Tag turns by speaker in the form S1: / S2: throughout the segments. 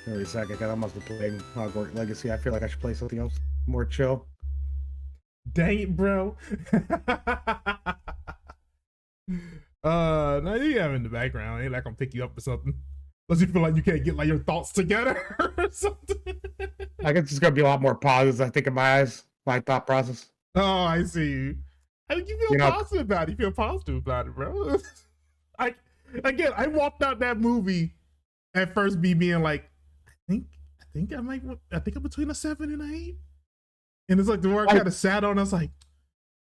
S1: Wait a second, because I must have played Hogwarts Legacy. I feel like I should play something else more chill.
S2: Dang it, bro. Now you have in the background. Ain't like I'm pick you up or something. Unless you feel like you can't get like your thoughts together or something.
S1: I guess it's gonna be a lot more pauses, I think, in my eyes, my thought process.
S2: Oh, I see you. I think you feel positive about it. You feel positive about it, bro. I walked out that movie at first being like, I think I'm between a 7 and an 8. And it's like the word kind of sat on. I was like,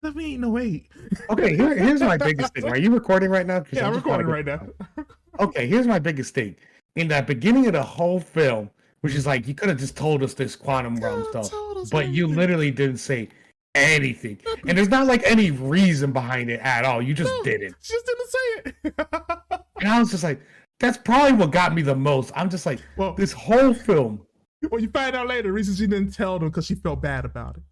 S2: that ain't no 8.
S1: Okay, here's my biggest thing. Are you recording right now?
S2: Yeah, I'm recording right now.
S1: Okay, here's my biggest thing. In the beginning of the whole film, which is like, you could have just told us this quantum realm stuff, but you literally didn't say anything. And there's not like any reason behind it at all. You just didn't.
S2: She just didn't say it.
S1: And I was just like, that's probably what got me the most. I'm just like, well, this whole film.
S2: Well, you find out later the reason she didn't tell them because she felt bad about it.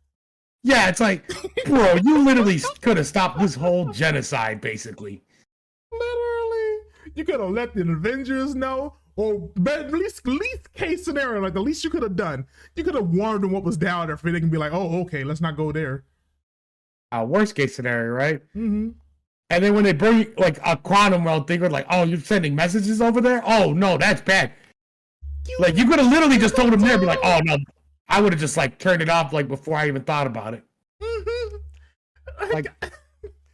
S1: Yeah, it's like, bro, you literally could have stopped this whole genocide, basically.
S2: Literally. You could have let the Avengers know, or at least case scenario, like the least you could have done. You could have warned them what was down there for they can be like, oh, okay, let's not go there.
S1: Worst case scenario, right?
S2: Mm-hmm.
S1: And then when they bring like a quantum realm thing, we're like, oh, you're sending messages over there? Oh, no, that's bad. You could have literally just told them there, be like, oh, no. I would have just like turned it off like before I even thought about it.
S2: Mm-hmm. Like,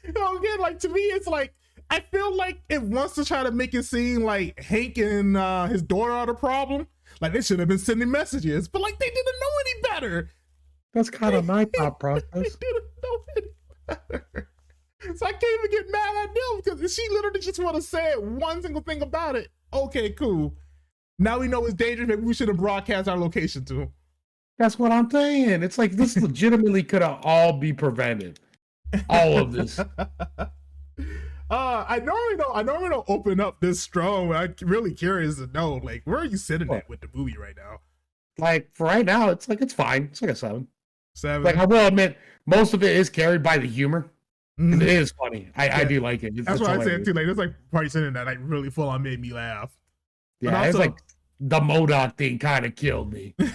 S2: again, like to me, it's like, I feel like it wants to try to make it seem like Hank and his daughter are the problem. Like they should have been sending messages, but like they didn't know any better.
S1: That's kind of my thought process.
S2: They didn't know any better. So I can't even get mad at them because she literally just want to say one single thing about it. Okay, cool. Now we know it's dangerous. Maybe we should have broadcast our location to him.
S1: That's what I'm saying. It's like this legitimately could have all be prevented. All of this.
S2: I normally don't open up this strong. I'm really curious to know, like, where are you sitting at with the movie right now?
S1: Like for right now, it's like it's fine. It's like a 7.
S2: 7.
S1: Like I will admit, most of it is carried by the humor.
S2: Mm-hmm.
S1: It is funny. I do like it.
S2: That's what I said too. Like it's like parts in that like really full on made me laugh.
S1: Yeah, also, it's like the MODOK thing kind of killed me.
S2: The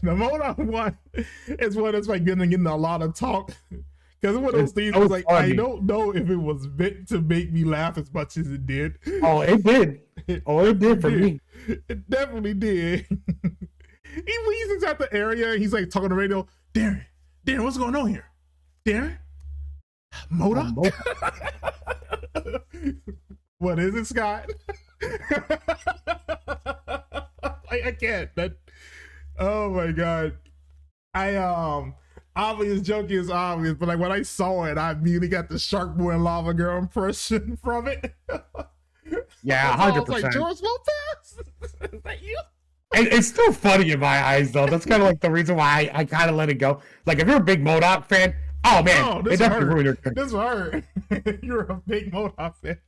S2: MODOK one is one that's like getting a lot of talk. Because one of those things was like, funny. I don't know if it was meant to make me laugh as much as it did.
S1: Oh, it did. Oh, it did for me.
S2: It definitely did. He's at the area. He's like talking on the radio. Darren, what's going on here? Darren? MODOK? What is it, Scott? I can't. Oh my god. Obvious joke is obvious, but like when I saw it, I immediately got the Shark Boy and Lava Girl impression from it.
S1: Yeah, 100%.
S2: I was like, George Lopez? Is that you?
S1: It's still funny in my eyes, though. That's kind of like the reason why I kind of let it go. Like, if you're a big MODOK fan, oh man, it definitely ruined your career.
S2: This hurt. You're a big MODOK fan.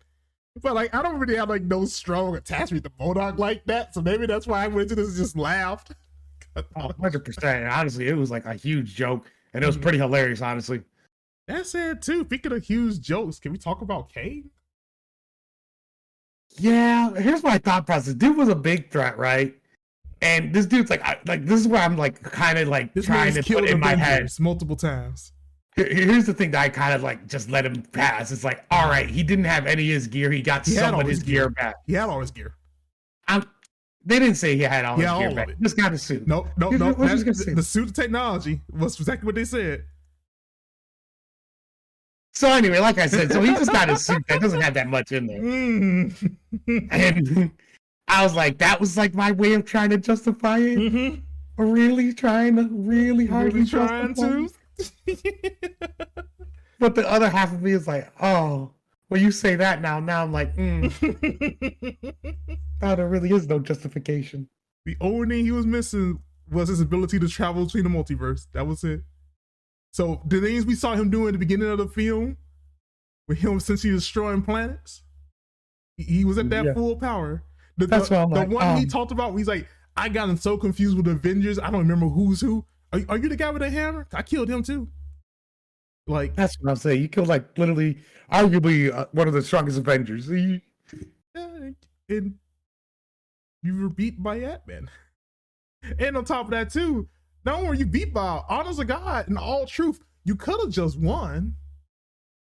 S2: But like, I don't really have like no strong attachment to MODOK like that, so maybe that's why I went to this and just laughed.
S1: 100%. Honestly, it was like a huge joke, and it was pretty hilarious, honestly.
S2: That's it too. Speaking of huge jokes, can we talk about Kang?
S1: Yeah, here's my thought process. Dude was a big threat, right? And this dude's like this is where I'm like kind of like trying to put in my head
S2: multiple times.
S1: Here's the thing that I kind of like just let him pass. It's like, all right, he didn't have any of his gear. He got some of his gear back.
S2: He had all his gear.
S1: They didn't say he had all his gear back. He just got a suit.
S2: No. The suit technology was exactly what they said.
S1: So anyway, like I said, so he just got a suit that doesn't have that much in there. And I was like, that was like my way of trying to justify it.
S2: Mm-hmm.
S1: Really trying to. But the other half of me is like, oh, well, you say that now. Now I'm like, now there really is no justification.
S2: The only thing he was missing was his ability to travel between the multiverse. That was it. So the things we saw him do in the beginning of the film, with him essentially destroying planets, he was at that full power.
S1: That's what I'm like.
S2: The one he talked about, he's like, I got so confused with the Avengers. I don't remember who's who. Are you the guy with the hammer? I killed him too. Like
S1: that's what I'm saying. You killed like literally, arguably one of the strongest Avengers.
S2: And you were beat by Ant-Man. And on top of that too, not only were you beat by honest to God and all truth, you could have just won.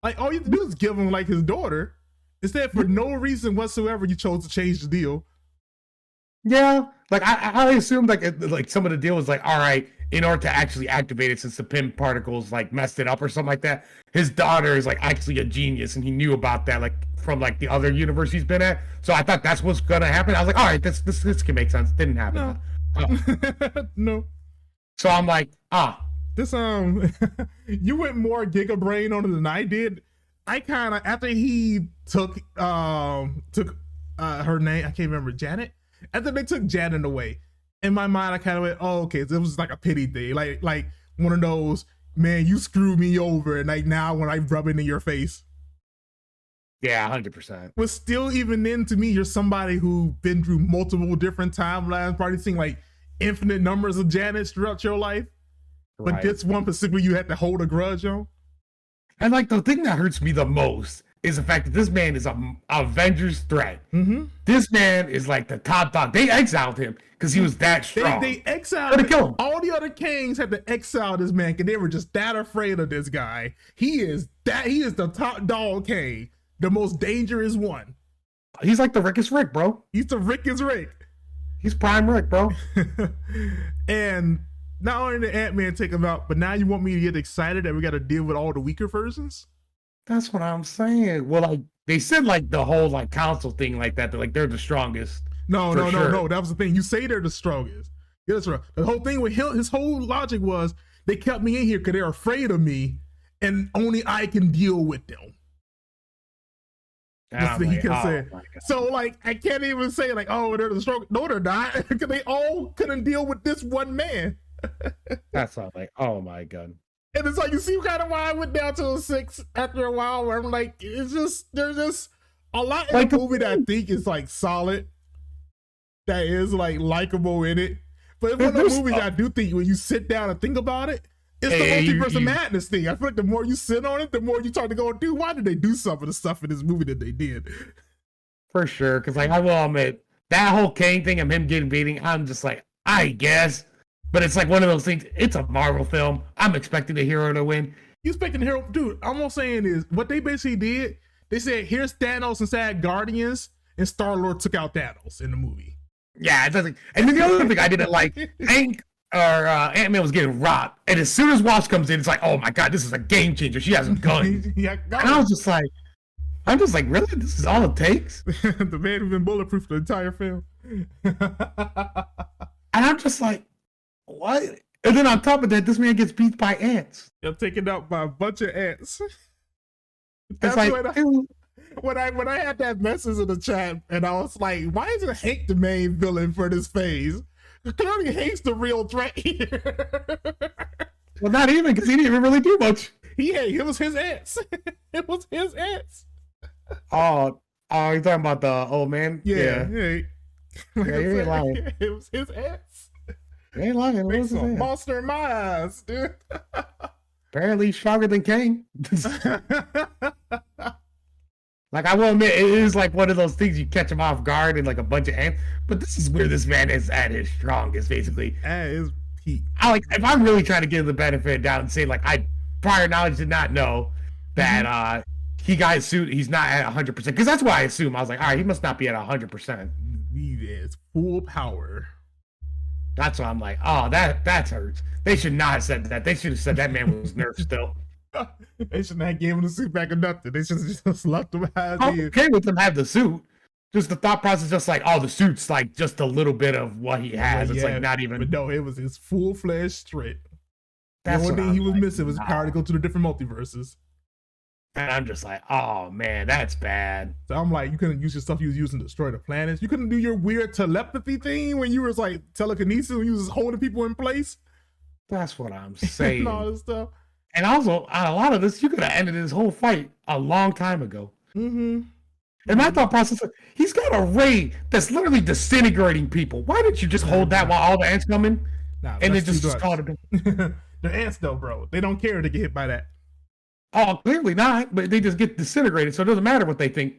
S2: Like all you have to do is give him like his daughter. Instead, for no reason whatsoever, you chose to change the deal.
S1: Yeah, like I assumed like some of the deal was like, all right, in order to actually activate it, since the Pym particles like messed it up or something like that, his daughter is like actually a genius, and he knew about that like from like the other universe he's been at. So I thought that's what's gonna happen. I was like, all right, this can make sense. Didn't happen.
S2: No. No.
S1: So I'm like,
S2: this you went more Giga Brain on it than I did. I kind of, after he took her name, I can't remember, Janet. After they took Janet away, in my mind, I kind of went, oh, okay, so it was like a pity thing, like one of those, man, you screwed me over, and like now when I rub it in your face.
S1: Yeah, 100%.
S2: But still, even then, to me, you're somebody who's been through multiple different timelines, probably seen like infinite numbers of Janets throughout your life. But
S1: Right.
S2: this one specifically, you had to hold a grudge on.
S1: And like the thing that hurts me the most is the fact that this man is a Avengers threat.
S2: Mm-hmm.
S1: This man is like the top dog. They exiled him because he was that strong.
S2: They exiled
S1: Gotta kill him.
S2: all the other kings had to exile this man because they were just that afraid of this guy. He is the top dog king, the most dangerous one.
S1: He's like the Rickest Rick, bro.
S2: He's the Rickest Rick.
S1: He's prime Rick, bro.
S2: And not only did Ant-Man take him out, but now you want me to get excited that we got to deal with all the weaker versions?
S1: That's what I'm saying. Well, like they said, like the whole like council thing, like that. They're like they're the strongest.
S2: No.
S1: Sure.
S2: That was the thing. You say they're the strongest. Yeah, that's right. The whole thing with him, his whole logic was they kept me in here because they're afraid of me, and only I can deal with them. That's what he kept saying. So like I can't even say like, oh, they're the strongest. No, they're not, because they all couldn't deal with this one man.
S1: That's not like, oh my god.
S2: And it's like, you see kind of why I went down to a 6 after a while, where I'm like, it's just, there's just a lot in
S1: Like
S2: the movie that I think is like solid, that is like likable in it. But it's one of the movies I do think when you sit down and think about it, it's the multiverse of madness thing. I feel like the more you sit on it, the more you start to go, dude, why did they do some of the stuff in this movie that they did?
S1: For sure, because like I will admit, that whole Kang thing of him getting beating, I'm just like, I guess. But it's like one of those things, it's a Marvel film. I'm expecting the hero to win.
S2: You expecting the hero, dude, I'm all saying is, what they basically did, they said, here's Thanos inside Guardians, and Star-Lord took out Thanos in the movie.
S1: Yeah, it doesn't. And then the other thing I didn't like, Ant-Man was getting robbed. And as soon as Wasp comes in, it's like, oh my god, this is a game changer. She has a gun.
S2: Yeah,
S1: and I was just like, really? This is all it takes?
S2: The man who's been bulletproof the entire film.
S1: And I'm just like, what? And then on top of that, this man gets beat by ants.
S2: I'm taken out by a bunch of ants.
S1: It's like,
S2: when I had that message in the chat, and I was like, why isn't Hank the main villain for this phase? Clearly Hank's the real threat here.
S1: Well, not even, because he didn't even really do much.
S2: It was his ants. It was his ants.
S1: Oh, you're talking about the old man?
S2: Yeah.
S1: You ain't lying.
S2: It was his ants.
S1: You ain't lying. It was his ants.
S2: Monster in my eyes, dude.
S1: Apparently stronger than Kang. Like, I will admit, it is like one of those things you catch him off guard and like a bunch of ants. But this is where this man is at his strongest, basically.
S2: At his peak.
S1: If I'm really trying to give the benefit down and say, like, I prior knowledge did not know that he got his suit, he's not at 100%. Because that's why I assume. I was like, all right, he must not be at 100%.
S2: He is full power.
S1: That's why I'm like, oh, that hurts. They should not have said that. They should have said that man was nerfed still.
S2: They shouldn't have given him the suit back or nothing. They should have just left him as
S1: I'm okay with them have the suit. Just the thought process, just like, oh, the suit's like just a little bit of what he has. It's like not even.
S2: But no, it was his full-fledged straight.
S1: That's
S2: the only thing he was
S1: like,
S2: missing was power to go to the different multiverses.
S1: And I'm just like, oh man, that's bad.
S2: So I'm like, you couldn't use your stuff you was using to destroy the planets. You couldn't do your weird telepathy thing when you was like telekinesis, when you was holding people in place.
S1: That's what I'm saying.
S2: And all this stuff.
S1: And also, on a lot of this, you could have ended this whole fight a long time ago.
S2: Mm-hmm.
S1: And my thought process, he's got a ray that's literally disintegrating people. Why didn't you just hold that while all the ants come in? And then just call it
S2: the ants though, bro. They don't care to get hit by that.
S1: Oh, clearly not. But they just get disintegrated, so it doesn't matter what they think.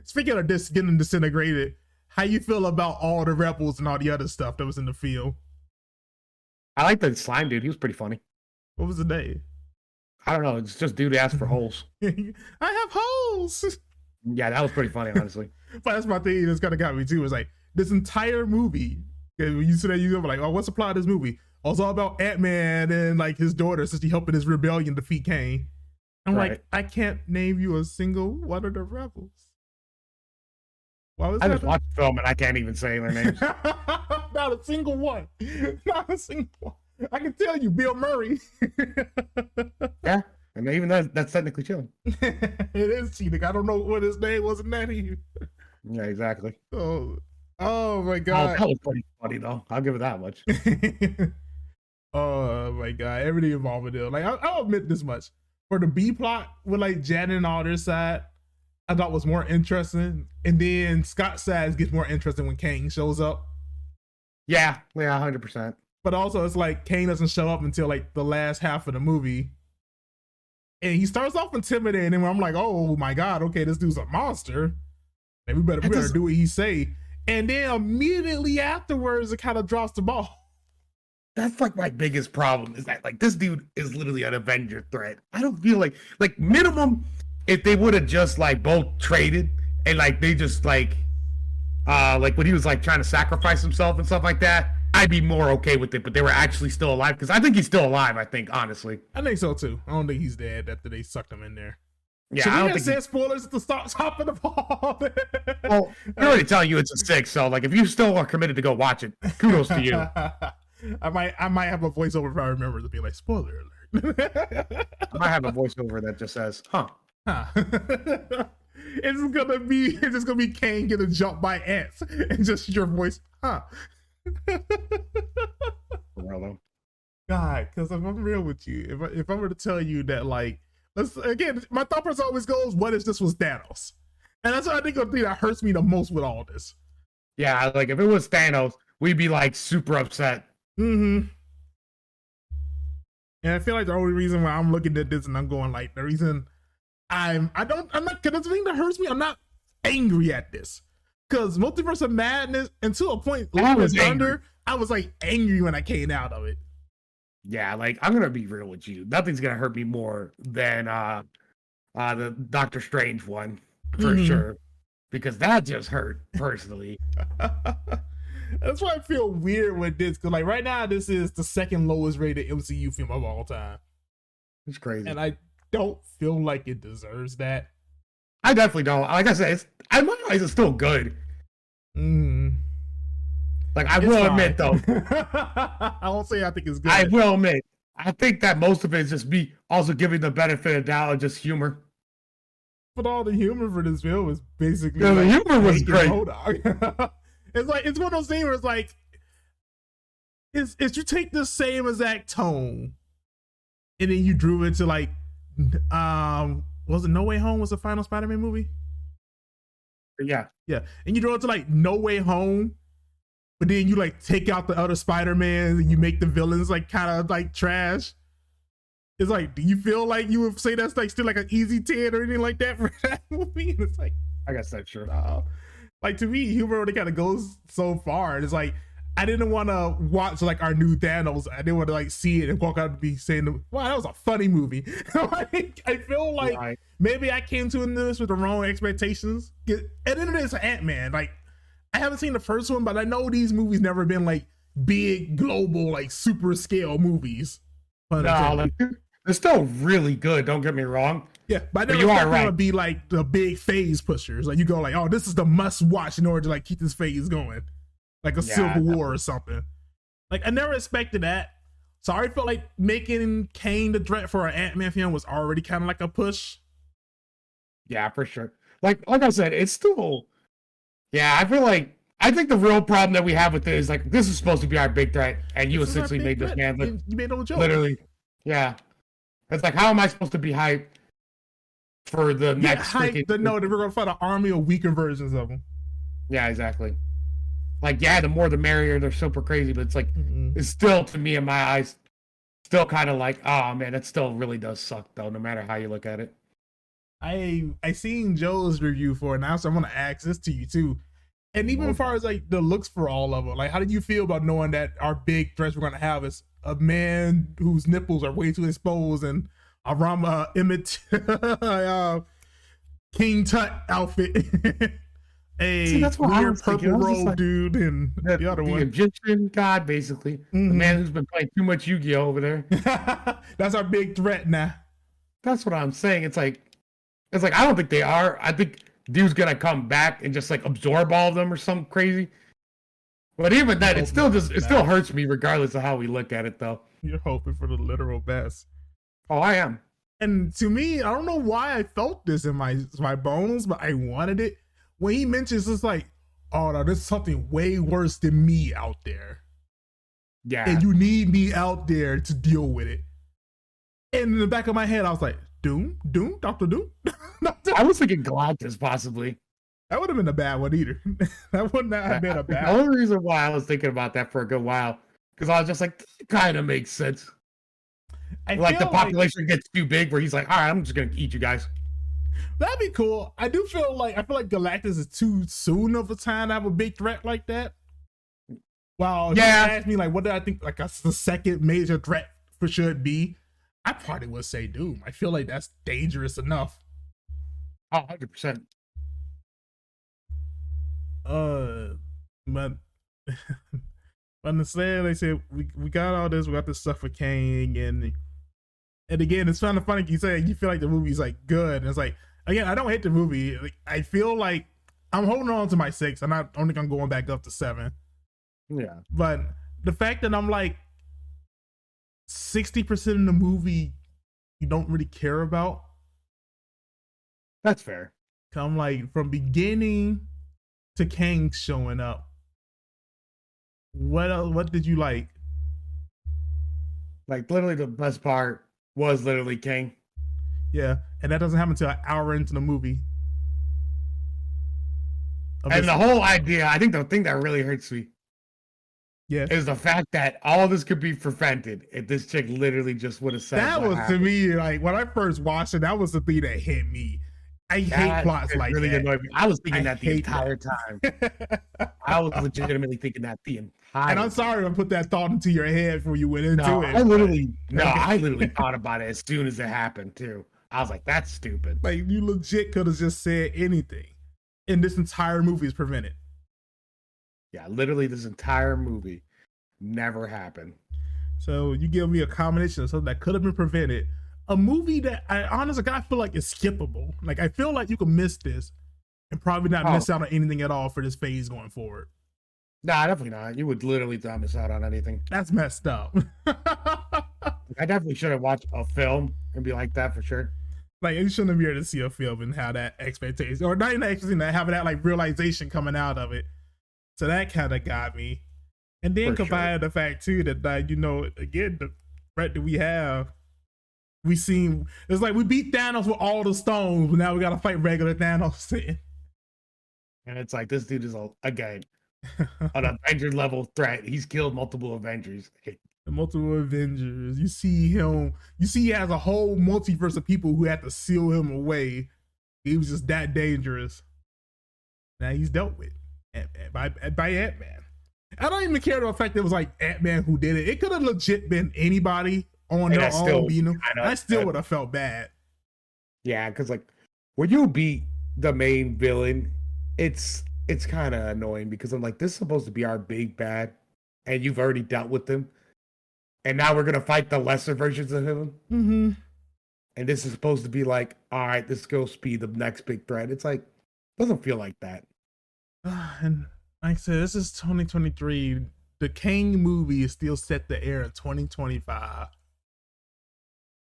S2: speaking of this getting disintegrated, how you feel about all the rebels and all the other stuff that was in the field?
S1: I like the slime dude. He was pretty funny.
S2: What was the name?
S1: I don't know. It's just dude asked for holes.
S2: I have holes.
S1: Yeah, that was pretty funny, honestly.
S2: But that's my thing. That's kind of got me too. It's like this entire movie. When you see that, you go like, "Oh, what's the plot of this movie?" Oh, it's all about Ant-Man and like his daughter, since he helping his rebellion defeat Kane. I'm like, I can't name you a single one of the rebels. Why was
S1: I
S2: that?
S1: just watched the film and I can't even say their names.
S2: Not a single one. Not a single one. I can tell you, Bill Murray.
S1: Yeah, and even that's technically chilling.
S2: It is cheating. I don't know what his name was in that either.
S1: Yeah, exactly.
S2: Oh my god.
S1: That was pretty funny though. I'll give it that much.
S2: Oh my god. Everything involved with it. Like I'll admit this much. For the B plot with like Janet and all their side, I thought was more interesting. And then Scott's side gets more interesting when Kane shows up.
S1: Yeah, 100%.
S2: But also it's like Kane doesn't show up until like the last half of the movie. And he starts off intimidating and I'm like, oh my god, okay, this dude's a monster. And we better do what he say. And then immediately afterwards, it kind of drops the ball.
S1: That's like my biggest problem is that like this dude is literally an Avenger threat. I don't feel like minimum if they would have just like both traded and like they just like when he was like trying to sacrifice himself and stuff like that, I'd be more okay with it. But they were actually still alive because I think he's still alive. I think honestly,
S2: I think so too. I don't think he's dead after they sucked him in there.
S1: Yeah,
S2: Should
S1: I
S2: we
S1: don't
S2: have said spoilers at the top of the ball?
S1: Well, I'm already telling you it's a 6, so like if you still are committed to go watch it, kudos to you.
S2: I might have a voiceover if I remember to be like spoiler alert.
S1: I might have a voiceover that just says, huh.
S2: It's just gonna be Kane getting jumped by ants and just your voice, huh?
S1: Well,
S2: God, because if I'm real with you, if I were to tell you that like, again, my thought process always goes, what if this was Thanos? And that's what I think the thing that hurts me the most with all this.
S1: Yeah, like if it was Thanos, we'd be like super upset.
S2: Mm-hmm. And I feel like the only reason why I'm looking at this and I'm going like the reason I'm not, because the thing that hurts me, I'm not angry at this. Because Multiverse of Madness, and to a point, I was like angry when I came out of it.
S1: Yeah, like I'm gonna be real with you. Nothing's gonna hurt me more than the Doctor Strange one for sure, because that just hurt personally.
S2: That's why I feel weird with this, because like right now this is the second lowest rated MCU film of all time.
S1: It's crazy,
S2: and I don't feel like it deserves that.
S1: I definitely don't. Like I said, in my eyes, it's still good. Like I will admit though,
S2: I won't say I think it's good.
S1: I will admit, I think that most of it is just me also giving the benefit of doubt and just humor.
S2: But all the humor for this film is basically
S1: the humor was great.
S2: It's one of those things where it's like, is you take the same exact tone, and then you drew it to like, was it No Way Home was the final Spider-Man movie?
S1: Yeah,
S2: and you drew it to like No Way Home. But then you like take out the other Spider-Mans and you make the villains like kind of like trash. It's like, do you feel like you would say that's like still like an easy 10 or anything like that for that movie? And it's like,
S1: I guess that's true.
S2: Like to me, humor already kind of goes so far. And it's like, I didn't want to watch like our new Thanos. I didn't want to like see it and walk out and be saying, wow, that was a funny movie. Like, I feel like maybe I came to this with the wrong expectations. And then it is Ant-Man. Like, I haven't seen the first one, but I know these movies never been like big, global, like super scale movies.
S1: No, like, they're still really good. Don't get me wrong.
S2: Yeah, but I never thought they would be like the big phase pushers. Like you go like, oh, this is the must watch in order to like keep this phase going, like a Civil War or something. Like I never expected that. So I already felt like making Kane the threat for an Ant-Man film was already kind of like a push.
S1: Yeah, for sure. Like I said, it's still. Yeah, I think the real problem that we have with it is like this is supposed to be our big threat, and you essentially made this man
S2: you made no joke.
S1: Literally, yeah. It's like, how am I supposed to be hyped for the next?
S2: No, that we're gonna find an army of weaker versions of them.
S1: Yeah, exactly. Like, yeah, the more the merrier. They're super crazy, but it's like it's still, to me in my eyes, still kind of like, oh man, that still really does suck though. No matter how you look at it.
S2: I seen Joe's review for it now, so I'm gonna ask this to you too. And even as far as like the looks for all of them, like how did you feel about knowing that our big threats we're gonna have is a man whose nipples are way too exposed and a Rama Emmett King Tut outfit,
S1: that's what I
S2: weird
S1: was thinking.
S2: purple
S1: I was just
S2: robe
S1: like,
S2: dude, and the other
S1: the
S2: one,
S1: Egyptian god, basically the man who's been playing too much Yu-Gi-Oh over there.
S2: That's our big threat now.
S1: That's what I'm saying. It's like I don't think they are. I think dude's gonna come back and just like absorb all of them or something crazy. But even that, it still hurts me regardless of how we look at it, though.
S2: You're hoping for the literal best.
S1: Oh, I am.
S2: And to me, I don't know why I felt this in my bones, but I wanted it. When he mentions it's like, oh no, there's something way worse than me out there.
S1: Yeah.
S2: And you need me out there to deal with it. And in the back of my head, I was like, Doom, Dr. Doom.
S1: I was thinking Galactus, possibly.
S2: That would have been a bad one either. That would not have been a bad
S1: one. The only reason why I was thinking about that for a good while, because I was just like, this kind of makes sense. Like the population gets too big where he's like, all right, I'm just going to eat you guys.
S2: That'd be cool. I feel like Galactus is too soon of a time to have a big threat like that. Well, yeah. You asked me like, what did I think like the second major threat for should be? I probably would say Doom. I feel like that's dangerous enough.
S1: Oh, 100%.
S2: But instead they said we got all this, we got this suffocating, and again, it's kind of funny you say you feel like the movie's like good, and it's like, again, I don't hate the movie. Like, I feel like I'm holding on to my 6. I don't think I'm going back up to 7.
S1: Yeah,
S2: but the fact that I'm like 60% of the movie you don't really care about,
S1: that's fair.
S2: I'm like, from beginning to Kang showing up, what did you like?
S1: Like, literally the best part was literally Kang.
S2: Yeah, and that doesn't happen until an hour into the movie.
S1: And the whole idea, I think the thing that really hurts me,
S2: yeah,
S1: is the fact that all this could be prevented if this chick literally just would have said
S2: that. Was happened. To me, like when I first watched it, that was the thing that hit me. I hate plots like really that. Annoyed me.
S1: I was thinking that the entire time. I was legitimately thinking that the entire.
S2: And I'm sorry I put that thought into your head before you went into it.
S1: I literally thought about it as soon as it happened too. I was like, that's stupid.
S2: Like, you legit could have just said anything, and this entire movie is prevented.
S1: Yeah, literally, this entire movie never happened.
S2: So you give me a combination of something that could have been prevented. A movie that I feel like is skippable. Like, I feel like you can miss this and probably not miss out on anything at all for this phase going forward.
S1: Nah, definitely not. You would literally not miss out on anything.
S2: That's messed up.
S1: I definitely should have watched a film and be like that for sure.
S2: Like, you shouldn't be able to see a film and have that expectation, or not even expectation, having that like realization coming out of it. So that kind of got me. And then combined the fact too that again, the threat that we have, it's like we beat Thanos with all the stones, but now we gotta fight regular Thanos.
S1: And it's like, this dude is again an Avenger level threat. He's killed multiple Avengers.
S2: Multiple Avengers. You see he has a whole multiverse of people who had to seal him away. He was just that dangerous. Now he's dealt with by Ant-Man. I don't even care about the fact that it was like Ant-Man who did it. It could have legit been anybody on their own beating him. I still would have felt bad.
S1: Yeah, because like when you beat the main villain, it's kind of annoying because I'm like, this is supposed to be our big bad, and you've already dealt with them. And now we're going to fight the lesser versions of him.
S2: Mm-hmm.
S1: And this is supposed to be like, all right, this is going to be the next big threat. It's like, doesn't feel like that.
S2: And like I said, this is 2023. The Kang movie is still set to air in 2025.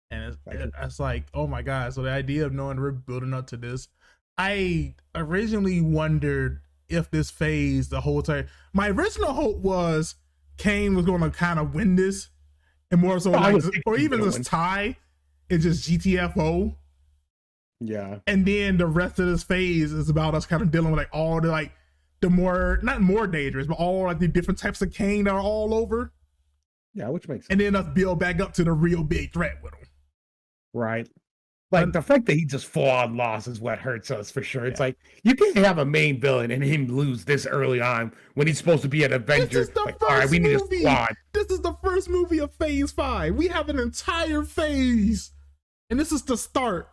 S2: And it's like, oh my God. So the idea of knowing we're building up to this, I originally wondered if this phase, the whole time, my original hope was Kang was going to kind of win this. And more so, or even just tie and just GTFO.
S1: Yeah.
S2: And then the rest of this phase is about us kind of dealing with like all the more, not more dangerous, but all like the different types of Kang that are all over.
S1: Yeah, which makes sense.
S2: And then us build back up to the real big threat with them.
S1: Right. Like the fact that he just full on lost is what hurts us for sure. It's like you can't have a main villain and him lose this early on when he's supposed to be an Avenger.
S2: This is the
S1: like,
S2: first
S1: all right, we need
S2: movie.
S1: a squad.
S2: This is the first movie of Phase 5. We have an entire phase, and this is the start.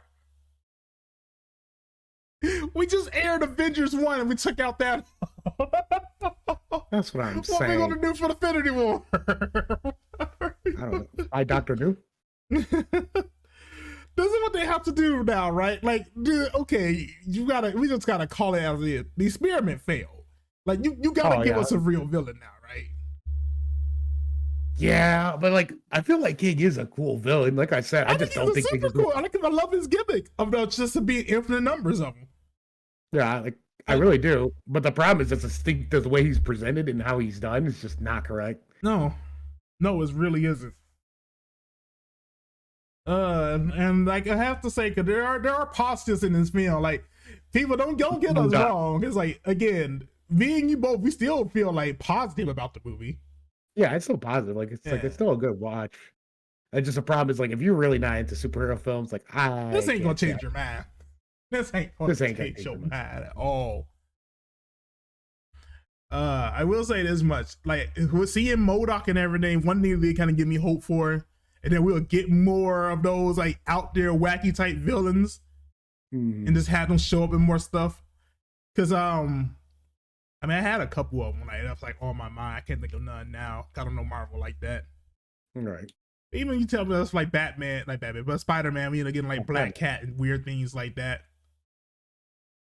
S2: We just aired Avengers 1 and we took out that.
S1: That's what I'm
S2: What
S1: saying.
S2: are we gonna do for the Infinity War?
S1: I don't know. I Doctor New.
S2: This is what they have to do now, right? Like, dude, okay, we just gotta call it as it is. The experiment failed. Like, you gotta give us a real villain now, right?
S1: Yeah, but like, I feel like King is a cool villain. Like I said, I just don't think
S2: super cool. I love his gimmick of just to be infinite numbers of them.
S1: Yeah, like I really do. But the problem is the way he's presented and how he's done is just not correct.
S2: No, it really isn't. And like I have to say, because there are positives in this film. Like, people don't get us wrong. It's like, again, me and you both, we still feel like positive about the movie.
S1: Yeah, it's still positive. Like it's still a good watch. And just the problem is like if you're really not into superhero films, like
S2: this ain't gonna change your mind. This ain't gonna change your mind at all. I will say this much: like, we're seeing MODOK and everything. One thing they kind of give me hope for, and then we'll get more of those like out there wacky type villains, and just have them show up in more stuff. Because I mean, I had a couple of them that's like on my mind. I can't think of none now. I don't know Marvel like that.
S1: Right.
S2: Even you tell me that's like Batman, but Spider-Man, we end up getting like Black Cat and weird things like that.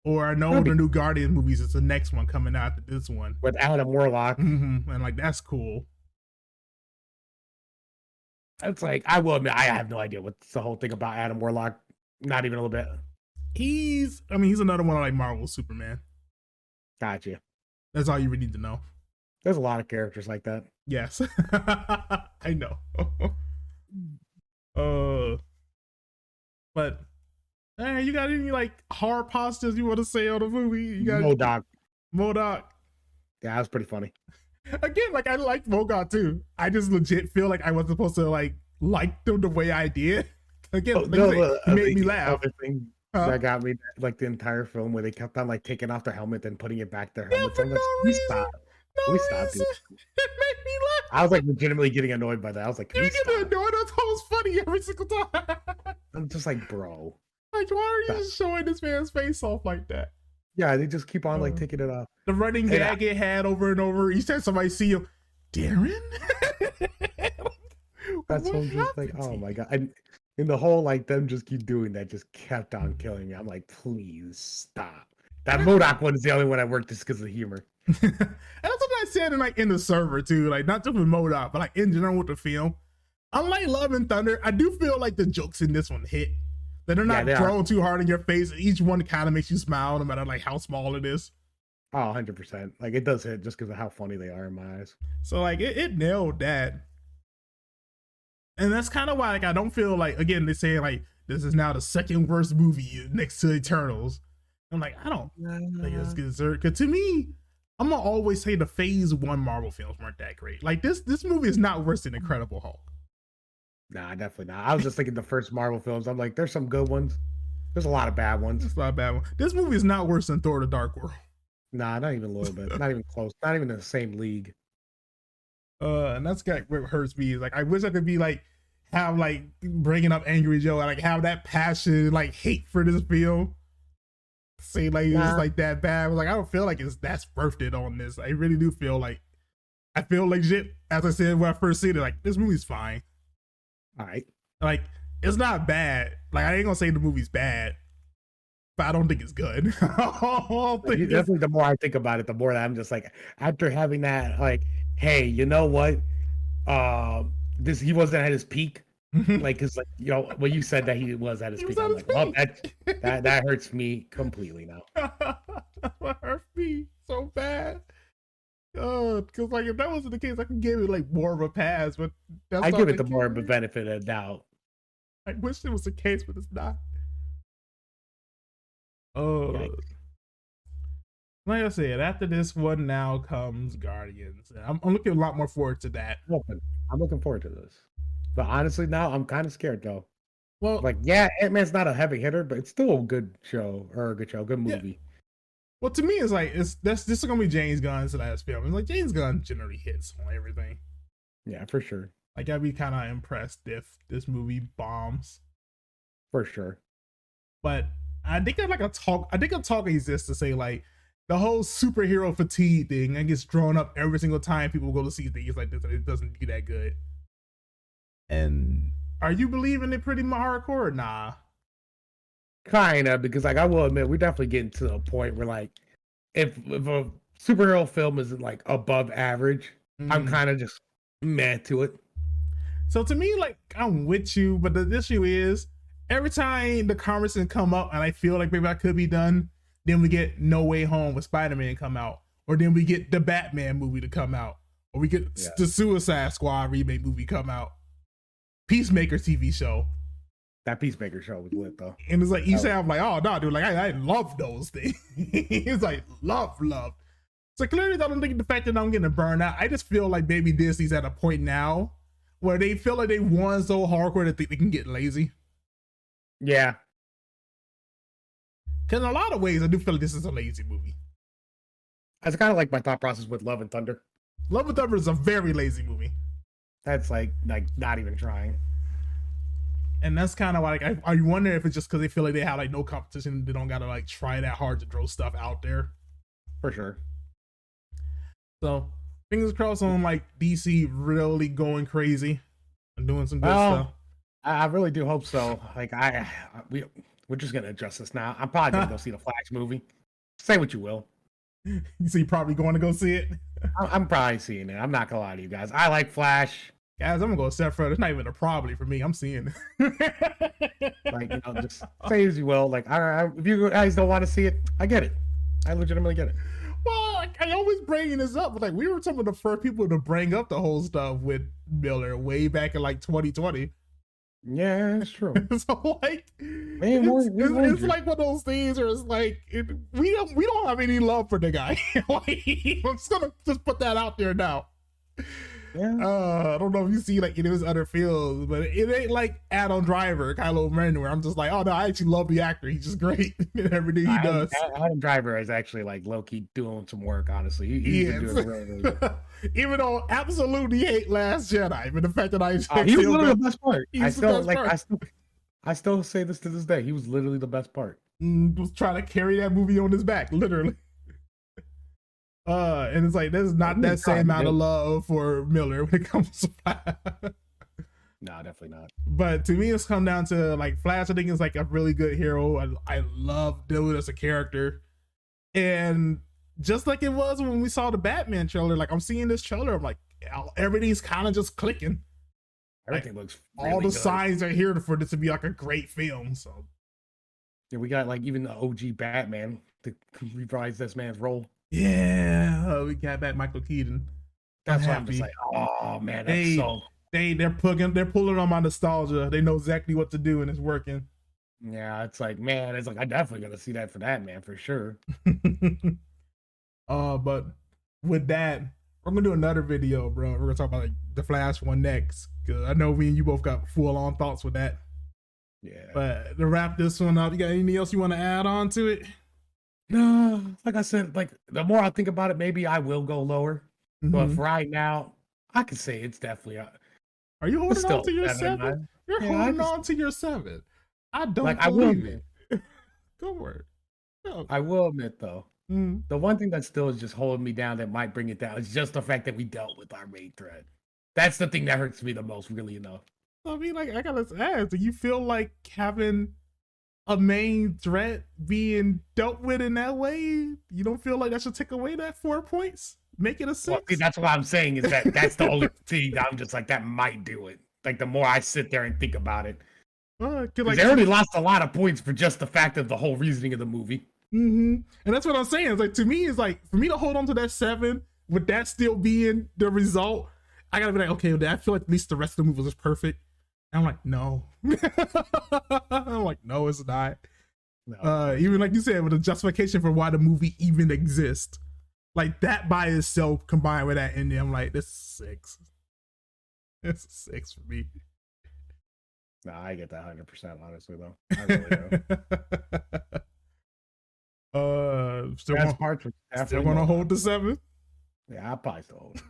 S2: Or I know the new Guardian movies is the next one coming out after this one
S1: with Adam Warlock,
S2: and like that's cool.
S1: It's like I will admit I have no idea what's the whole thing about Adam Warlock. Not even a little bit.
S2: He's another one like Marvel Superman.
S1: Gotcha.
S2: That's all you really need to know.
S1: There's a lot of characters like that.
S2: Yes, I know. But hey, you got any like hard positives you want to say on the movie? You got MODOK.
S1: Yeah, that was pretty funny.
S2: Again, like I liked MODOK too. I just legit feel like I wasn't supposed to like them the way I did. Again, it made me laugh.
S1: Thing that got me like the entire film where they kept on like taking off their helmet and putting it back their helmets.
S2: Yeah,
S1: we stop. We stopped.
S2: It made me laugh.
S1: I was like legitimately getting annoyed by that. I was like,
S2: you get annoyed. That's almost funny every single time.
S1: I'm just like, bro.
S2: Like, why are you just showing this man's face off like that?
S1: Yeah, they just keep on like taking it off.
S2: The running gag it had over and over. Each time somebody see him, Darren.
S1: That's what I'm just like, oh my god. And the whole like them just keep doing that just kept on killing me. I'm like, please stop. That MODOK one is the only one I worked just because of the humor.
S2: And that's what I said in the server too, like not just with MODOK, but like in general with the film. Unlike Love and Thunder, I do feel like the jokes in this one hit. That they're not thrown too hard in your face. Each one kind of makes you smile, no matter like how small it is.
S1: Oh, 100%. Like it does hit just because of how funny they are in my eyes.
S2: So like it nailed that. And that's kind of why like I don't feel like, again, they say like this is now the second worst movie next to Eternals. I'm like, I don't think it's good. Because to me, I'm gonna always say the Phase 1 Marvel films weren't that great. Like this movie is not worse than Incredible Hulk.
S1: Nah, definitely not. I was just thinking the first Marvel films. I'm like, there's some good ones. There's a lot of bad ones.
S2: There's a lot of bad ones. This movie is not worse than Thor: The Dark World.
S1: Nah, not even a little bit. Not even close. Not even in the same league.
S2: And that's what hurts me. Is like I wish I could be like have like bringing up Angry Joe, like have that passion, like hate for this film. Say like it's like that bad. Like I don't feel like that's worth it on this. I really do feel like legit. As I said when I first seen it, like this movie's fine.
S1: All right.
S2: Like it's not bad. Like I ain't gonna say the movie's bad, but I don't think it's good.
S1: Definitely, the more I think about it, the more that I'm just like, after having that, like, hey, you know what? He wasn't at his peak. Like, cause like, you know, when you said that he was at his peak, I'm like, well, that hurts me completely now.
S2: That hurt me so bad. Because like if that wasn't the case, I could give it like more of a pass. But
S1: I give it the more of a benefit of doubt.
S2: I wish it was the case, but it's not. Like I said, after this one now comes Guardians. I'm looking a lot more forward to that.
S1: I'm looking forward to this. But honestly, now I'm kind of scared though.
S2: Well,
S1: Like, yeah, Ant-Man's not a heavy hitter, but it's still a good show or a good show, good
S2: yeah.
S1: movie.
S2: Well, to me, it's like this is gonna be James Gunn's last film. It's like James Gunn generally hits on everything.
S1: Yeah, for sure.
S2: Like I'd be kind of impressed if this movie bombs.
S1: For sure.
S2: But I think there's like a talk. I think a talk exists to say like the whole superhero fatigue thing. It gets drawn up every single time people go to see things like this, and it doesn't do that good. And are you believing it pretty hardcore? Or nah.
S1: Kinda, because like I will admit, we're definitely getting to a point where like if a superhero film isn't like above average, I'm kind of just mad to it.
S2: So to me, like I'm with you, but the issue is every time the conversation come up and I feel like maybe I could be done, then we get No Way Home with Spider-Man come out, or then we get the Batman movie to come out, or we get the Suicide Squad remake movie come out, Peacemaker TV show.
S1: That Peacemaker show was lit though.
S2: And it's like each time I'm like, oh no, dude, like I love those things. It's like love. So clearly I don't think the fact that I'm getting burned out. I just feel like maybe Disney's at a point now where they feel like they won so hardcore that they can get lazy.
S1: Yeah.
S2: Because in a lot of ways, I do feel like this is a lazy movie.
S1: That's kind of like my thought process with Love and Thunder.
S2: Love and Thunder is a very lazy movie.
S1: That's like not even trying.
S2: And that's kind of like, I wonder if it's just because they feel like they have like no competition. They don't got to like try that hard to throw stuff out there.
S1: For sure.
S2: So fingers crossed on like DC really going crazy and doing some good stuff.
S1: I really do hope so. Like we're just gonna adjust this now. I'm probably gonna go see the Flash movie. Say what you will.
S2: You see, probably going to go see it.
S1: I'm probably seeing it. I'm not gonna lie to you guys. I like Flash.
S2: Guys, I'm gonna go a step further. It's not even a probably for me. I'm seeing
S1: it. Like, just say as you will. Like, if you guys don't want to see it, I get it. I legitimately get it.
S2: Well, like, I always bring this up. Like, we were some of the first people to bring up the whole stuff with Miller way back in like 2020.
S1: Yeah, it's true.
S2: So like,
S1: man,
S2: it's like one of those things where it's like we don't have any love for the guy. Like, I'm just gonna put that out there now.
S1: Yeah.
S2: I don't know if you see like in his other fields, but it ain't like Adam Driver, Kylo Ren, where I'm just like, oh no, I actually love the actor. He's just great in everything he does.
S1: Adam Driver is actually like low key doing some work. Honestly, he's been doing really good.
S2: Even though I absolutely hate Last Jedi, but the fact that
S1: he was literally the best part. I still say this to this day. He was literally the best part.
S2: Was trying to carry that movie on his back, literally. And it's like there's not that same amount of love for Miller when it comes to Flash.
S1: No, definitely not.
S2: But to me, it's come down to like Flash. I think is like a really good hero. I love Dylan as a character, and just like it was when we saw the Batman trailer, like I'm seeing this trailer, I'm like everything's kind of just clicking.
S1: Everything looks really
S2: all the
S1: good.
S2: signs are here for this to be like a great film. So
S1: yeah, we got like even the OG Batman to reprise this man's role.
S2: Yeah, we got back Michael Keaton.
S1: That's why I'm just like, oh man,
S2: they're pulling on my nostalgia. They know exactly what to do, and it's working.
S1: Yeah, it's like, man, it's like I definitely gotta see that for that man for sure.
S2: But with that, we're gonna do another video, bro. We're gonna talk about like the Flash one next, because I know me and you both got full on thoughts with that.
S1: Yeah.
S2: But to wrap this one up, you got anything else you want to add on to it?
S1: No, like I said, like the more I think about it, maybe I will go lower. But for right now, I can say it's definitely.
S2: Are you holding on to your 7? You're holding on to your 7. I don't like. I will admit. Don't worry. No.
S1: I will admit though, the one thing that still is just holding me down that might bring it down is just the fact that we dealt with our main threat. That's the thing that hurts me the most, really enough.
S2: I mean, like, I gotta ask, do you feel like having a main threat being dealt with in that way, you don't feel like that should take away that 4 points? Make it a 6? Well,
S1: see, that's what I'm saying is that's the only thing I'm just like, that might do it. Like, the more I sit there and think about it. Like, they already lost a lot of points for just the fact of the whole reasoning of the movie.
S2: And that's what I'm saying. It's like, to me, it's like, for me to hold on to that 7, with that still being the result, I gotta be like, okay, I feel like at least the rest of the movie was perfect. And I'm like, no. I'm like, no, it's not. No. Even like you said, with the justification for why the movie even exists. Like, that by itself combined with that ending, I'm like, this is 6. It's a 6 for me.
S1: Nah, I get that 100%. Honestly, though, I really do.
S2: Still
S1: Best
S2: gonna,
S1: parts were
S2: still
S1: definitely
S2: gonna
S1: MODOK.
S2: hold the 7th.
S1: Yeah, I probably still hold.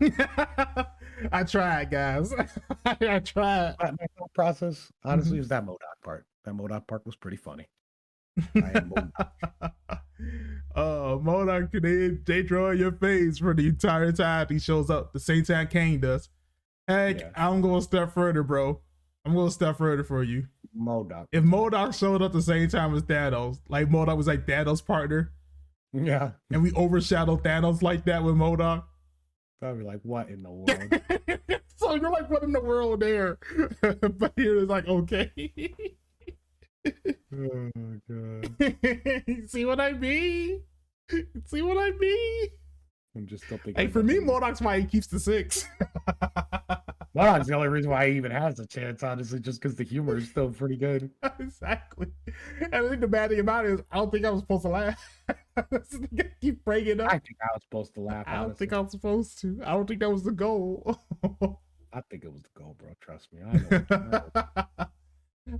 S2: I tried, guys. I tried.
S1: My thought process, honestly, is that MODOK part. That MODOK part was pretty funny. I am MODOK.
S2: MODOK, they draw your face for the entire time he shows up. The same time Kang does. Heck,
S1: Yeah.
S2: I'm going a step further, bro. I'm going a step further for you.
S1: MODOK.
S2: If MODOK showed up the same time as Thanos, like MODOK was like Thanos' partner,
S1: Yeah,
S2: and we overshadowed Thanos like that with MODOK.
S1: I'd be like, what in the world?
S2: So you're like, what in the world there? But here it's like, okay.
S1: Oh god.
S2: See what I mean? See what I mean?
S1: I'm just still thinking.
S2: Hey, for me, MODOK's why he keeps the 6.
S1: MODOK's the only reason why he even has a chance, honestly, just because the humor is still pretty good.
S2: Exactly. And I think the bad thing about it is I don't think I was supposed to laugh. I keep bringing it up.
S1: I think I was supposed to laugh.
S2: I don't
S1: Honestly.
S2: think I was supposed to. I don't think that was the goal.
S1: I think it was the goal, bro. Trust me. I know.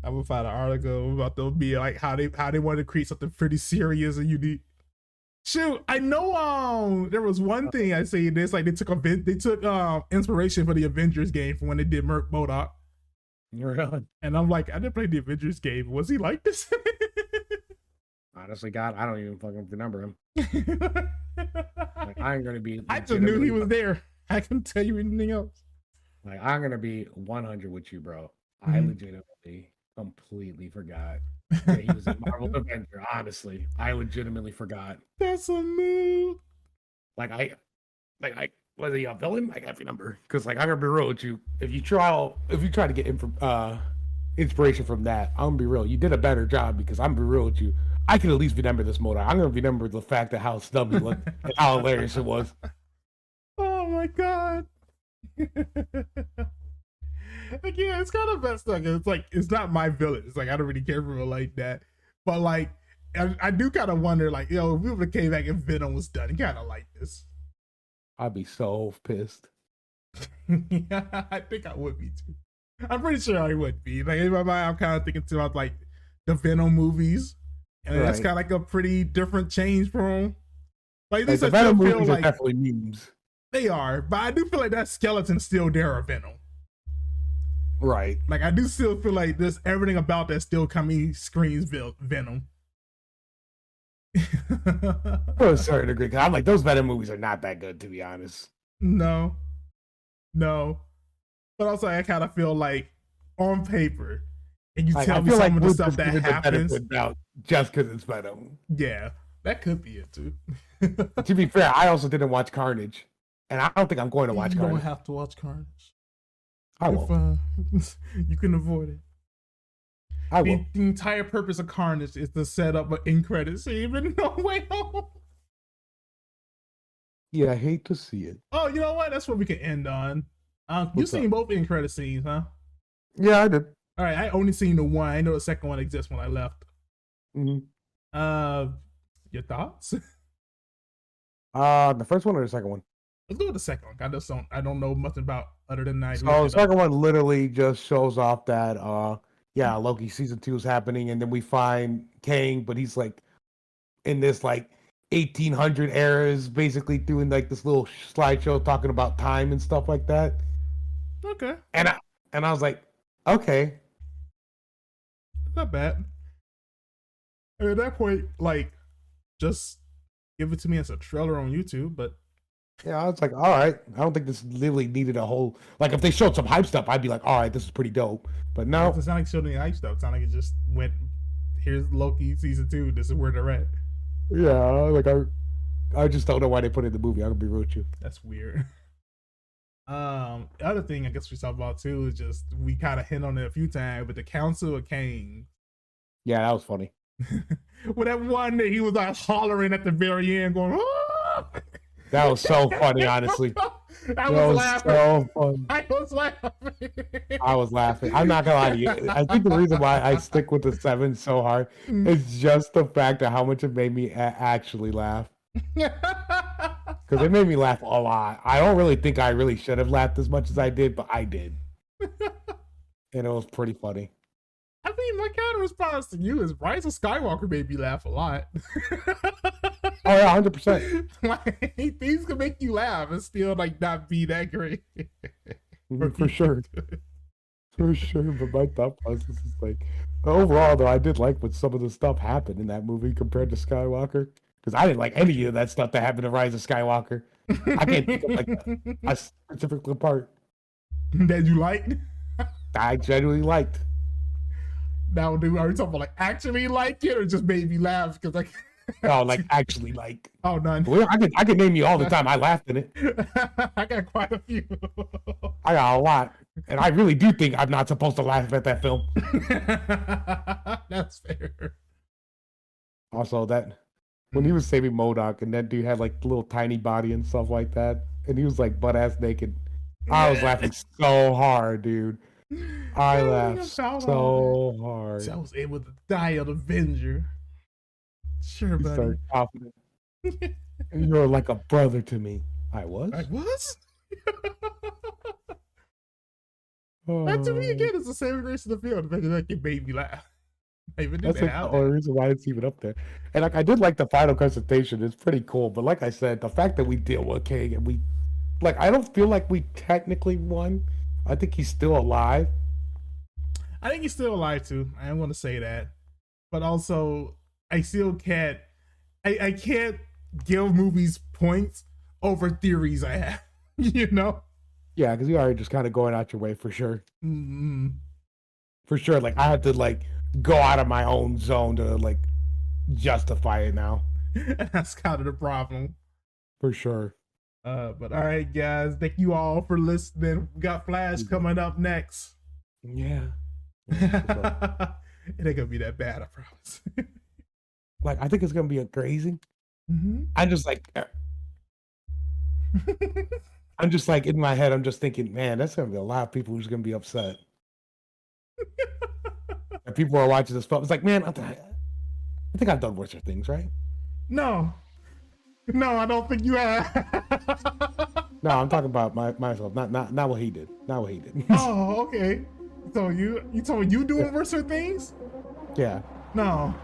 S2: I'm gonna find an article about them being like how they wanted to create something pretty serious and unique. Shoot, I know. There was one thing I say this like they took inspiration for the Avengers game from when they did MODOK.
S1: Really?
S2: And I'm like, I didn't play the Avengers game. Was he like this?
S1: Honestly, God, I don't even fucking remember him. Like, I ain't gonna be.
S2: I just knew he was there. I couldn't tell you anything else.
S1: Like, I'm gonna be 100 with you, bro. I legitimately completely forgot that he was a Marvel Avenger. Honestly, I legitimately forgot.
S2: That's a move.
S1: I was he a villain? I can't remember. Because like I'm gonna be real with you. If you try to get inspiration from that, I'm gonna be real. You did a better job because I'm gonna be real with you. I can at least remember this MODOK. I'm gonna remember the fact that how stubby looked and how hilarious it was.
S2: Oh my god. Like, yeah, it's kind of messed up. It's like it's not my villain. It's like I don't really care for it like that. But like I do kind of wonder, like, if we would have came back and Venom was done, kind of like this.
S1: I'd be so pissed.
S2: Yeah, I think I would be too. I'm pretty sure I would be. Like in my mind, I'm kind of thinking too about like the Venom movies, and that's kind of like a pretty different change from. Like
S1: the Venom movies are definitely memes.
S2: They are, but I do feel like that skeleton's still there of Venom.
S1: Right.
S2: Like I do still feel like there's everything about that still coming screams Venom.
S1: To a certain degree, because I'm like those Venom movies are not that good, to be honest.
S2: No. But also, I kind of feel like on paper, and you tell me some of the stuff that happens
S1: just because it's Venom.
S2: Yeah, that could be it too.
S1: To be fair, I also didn't watch Carnage, and I don't think I'm going to watch Carnage.
S2: You don't have to watch Carnage.
S1: I won't.
S2: You can avoid it.
S1: I will.
S2: The entire purpose of Carnage is to set up an end credit scene, but no way home.
S1: Yeah, I hate to see it.
S2: Oh, you know what? That's what we can end on. You've seen both end credit scenes, huh?
S1: Yeah, I did.
S2: All right, I only seen the one. I know the second one exists when I left.
S1: Mm-hmm.
S2: Your thoughts?
S1: The first one or the second one?
S2: Let's go with the second one. I don't know much about other than that.
S1: So the second one literally just shows off that Loki season 2 is happening, and then we find Kang, but he's like in this like 1800 eras, basically doing like this little slideshow talking about time and stuff like that.
S2: Okay.
S1: And I was like, okay,
S2: not bad. And at that point, like, just give it to me as a trailer on YouTube. But
S1: yeah, I was like, all right. I don't think this literally needed a whole like. If they showed some hype stuff, I'd be like, all right, this is pretty dope. But no,
S2: it's not like showing any hype stuff. It's not like it just went. Here's Loki season 2. This is where they're at.
S1: Yeah, like I just don't know why they put it in the movie. I'm gonna be real with you.
S2: That's weird. The other thing I guess we talked about too is just we kind of hit on it a few times, but the Council of Kang.
S1: Yeah, that was funny.
S2: With that one that he was like hollering at the very end, going. Ah!
S1: That was so funny, honestly.
S2: I was laughing.
S1: So funny.
S2: I was laughing.
S1: I'm not gonna lie to you. I think the reason why I stick with the 7 so hard is just the fact of how much it made me actually laugh. Because it made me laugh a lot. I don't really think I really should have laughed as much as I did, but I did. And it was pretty funny.
S2: counter response to you is Rise of Skywalker made me laugh a lot.
S1: Oh yeah, 100%.
S2: Like, things can make you laugh and still like not be that great.
S1: For sure. For sure. But my thought process is like, overall though, I did like when some of the stuff happened in that movie compared to Skywalker. Because I didn't like any of that stuff that happened in Rise of Skywalker. I can't think of like a specific part
S2: that you liked.
S1: I genuinely liked.
S2: Now, are we talking about like actually like it or just made me laugh? Because like,
S1: Oh, like actually like.
S2: Oh, none.
S1: Well, I can name you all the time. I laughed in it.
S2: I got quite a few.
S1: I got a lot, and I really do think I'm not supposed to laugh at that film.
S2: That's fair.
S1: Also, that when he was saving MODOK and that dude had like the little tiny body and stuff like that, and he was like butt ass naked. I was laughing so hard, dude. I laughed so hard.
S2: I was able to die an Avenger. Sure, buddy.
S1: So confident. You're like a brother to me. I was.
S2: I was. That to me again is the same grace of the field. That it made me laugh.
S1: That's like the only reason why it's even up there. And like I did like the final presentation. It's pretty cool. But like I said, the fact that we deal with King and we like I don't feel like we technically won. I think he's still alive.
S2: I think he's still alive too. I don't want to say that. But also I still can't I can't give movies points over theories I have. You know?
S1: Yeah, because you are just kind of going out your way for sure.
S2: Mm-hmm.
S1: For sure. Like I have to like go out of my own zone to like justify it now.
S2: And that's kind of the problem.
S1: For sure.
S2: But all right, guys, thank you all for listening. We got Flash coming up next.
S1: Yeah.
S2: It ain't gonna be that bad, I promise.
S1: Like I think it's gonna be crazy.
S2: Mm-hmm.
S1: I'm just like I'm just like in my head, I'm just thinking, man, that's gonna be a lot of people who's gonna be upset. And people are watching this film. It's like, man, I think I've done worse things, right?
S2: No, I don't think you have.
S1: No, I'm talking about myself, not what he did. Not what he did.
S2: Oh, okay. So you told you doing worse things?
S1: Yeah.
S2: No.